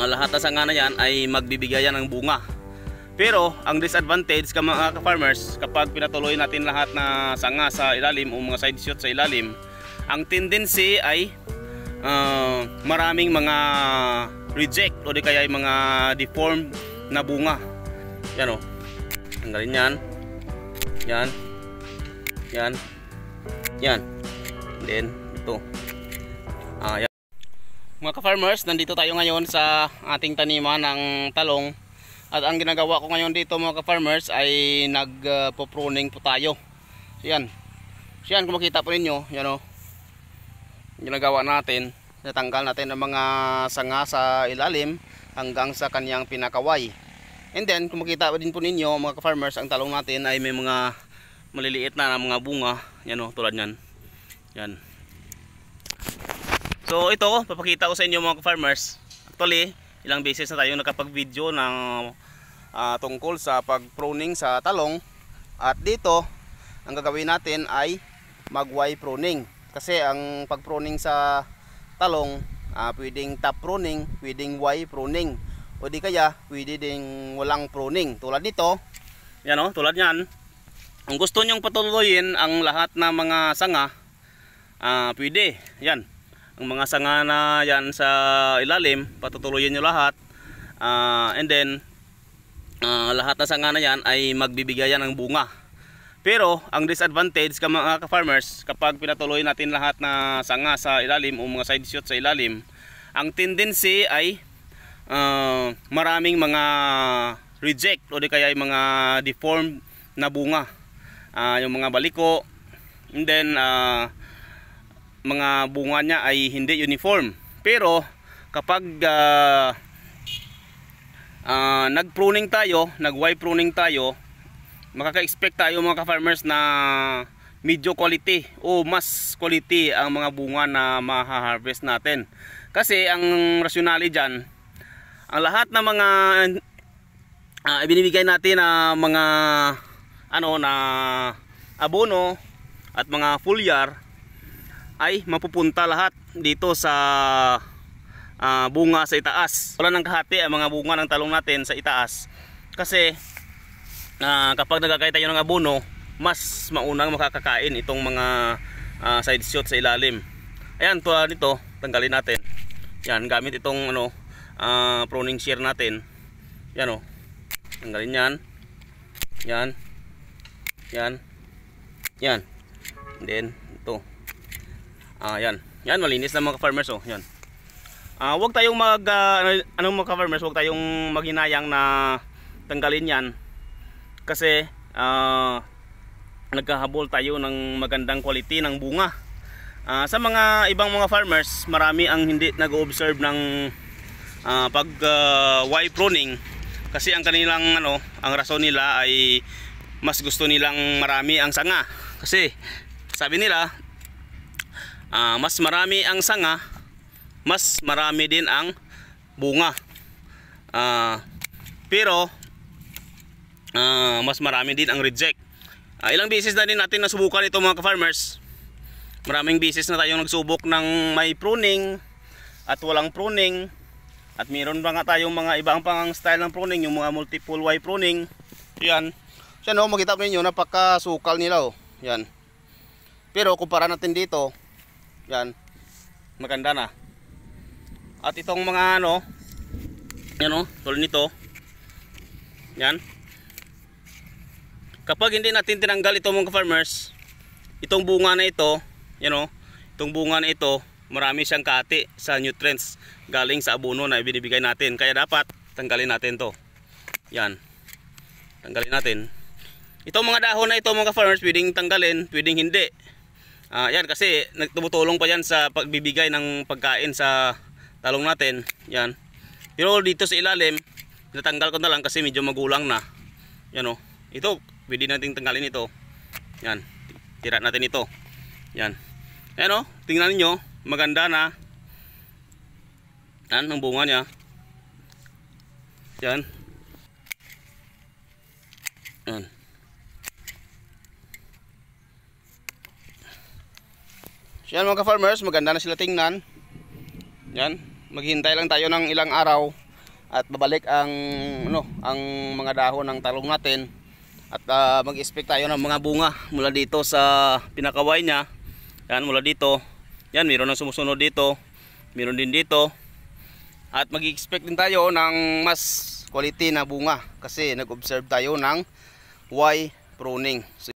lahat na sanga na yan ay magbibigay yan ng bunga. Pero ang disadvantage ka mga ka-farmers, kapag pinatuloy natin lahat na sanga sa ilalim o mga side shoot sa ilalim, ang tendency ay maraming mga reject o di kaya mga deformed na bunga. Yan o, tanggalin yan. Yan. Yan. Yan. Then ito. Yan. Mga ka-farmers, nandito tayo ngayon sa ating taniman ng talong. At ang ginagawa ko ngayon dito mga ka-farmers ay nagpo-pruning po tayo. So yan. So yan, kung makita po ninyo, yan o. Ginagawa natin, natanggal natin ang mga sanga sa ilalim hanggang sa kanyang pinakaway. And then, kung makita din po ninyo mga ka-farmers, ang talong natin ay may mga maliliit na mga bunga. Yan o, tulad yan. Yan. So ito, papakita ko sa inyo mga ka-farmers. Actually, ilang beses na tayo nakapag-video ng tungkol sa pag-pruning sa talong. At dito, ang gagawin natin ay mag-Y pruning. Kasi ang pag-pruning sa talong, pwedeng top pruning, pwedeng Y pruning, o di kaya pwede ding walang pruning. Tulad dito, yan o, tulad yan. Kung gusto nyong patuloyin ang lahat na mga sanga, pwede, yan. Ang mga sanga na yan sa ilalim, patutuloyin nyo lahat. And then, lahat na sanga na yan ay magbibigay yan ng bunga. Pero, ang disadvantage ka mga ka-farmers, kapag pinatuloy natin lahat na sanga sa ilalim o mga side shoot sa ilalim, ang tendency ay maraming mga reject o di kaya mga deformed na bunga. Yung mga baliko, and then mga bunga niya ay hindi uniform. Pero kapag nag-pruning tayo, nag-Y pruning tayo, makaka-expect tayo mga ka-farmers na medyo quality o mas quality ang mga bunga na maha-harvest natin. Kasi ang rationale dyan, ang lahat ng mga ibinibigay natin na mga na abono at mga foliar ay mapupunta lahat dito sa bunga sa itaas. Wala nang kahati ang mga bunga ng talong natin sa itaas. Kasi kapag nagkakain tayo ng abono, mas maunang makakakain itong mga side shoot sa ilalim. Ayan, tulad nito, tanggalin natin. Yan, gamit itong pruning shear natin. Yan o, tanggalin yan. Yan. Yan. Yan. And then ito. Yan. Yan, malinis na mga farmers oh. Yan. Huwag tayong mga farmers, huwag tayong maghinayang na tanggalin 'yan. Kasi nagkahabol tayo ng magandang quality ng bunga. Sa mga ibang mga farmers, marami ang hindi nag-observe ng Y pruning kasi ang kanilang ang rason nila ay mas gusto nilang marami ang sanga. Kasi sabi nila, mas marami ang sanga, mas marami din ang bunga. Pero mas marami din ang reject. Ilang beses na din natin nasubukan ito mga ka-farmers. Maraming beses na tayong nagsubok ng may pruning at walang pruning. At meron pa nga tayong mga ibang pang style ng pruning, yung mga multiple Y pruning. Yan. Siya makita po ninyo, napakasukal nila oh. Yan. Pero kumpara natin dito, yan, maganda na. At itong mga yan o, tulad nito. Yan. Kapag hindi natin tinanggal ito mga farmers, itong bunga na ito, yan o, itong bunga na ito, marami siyang kati sa nutrients galing sa abono na ibinibigay natin. Kaya dapat tanggalin natin to. Yan. Tanggalin natin. Itong mga dahon na ito mga farmers, pwedeng tanggalin, pwedeng hindi. Yan kasi tumutulong pa yan sa pagbibigay ng pagkain sa talong natin. Yan. Pero dito sa ilalim, natanggal ko na lang kasi medyo magulang na. Yan o. Ito, pwede natin tanggalin ito. Yan. Tira natin ito. Yan. Yan o. Tingnan niyo, maganda na. Yan, ang bunga niya. Yan. Yan. Yan mga ka-farmers, maganda na sila tingnan. Yan, maghintay lang tayo ng ilang araw at babalik ang ang mga dahon ng talong natin at mag-expect tayo ng mga bunga mula dito sa pinakaway niya. Yan, mula dito. Yan, mayroon ng sumusunod dito. Mayroon din dito. At mag-expect din tayo ng mas quality na bunga kasi nag-observe tayo ng Y pruning. So,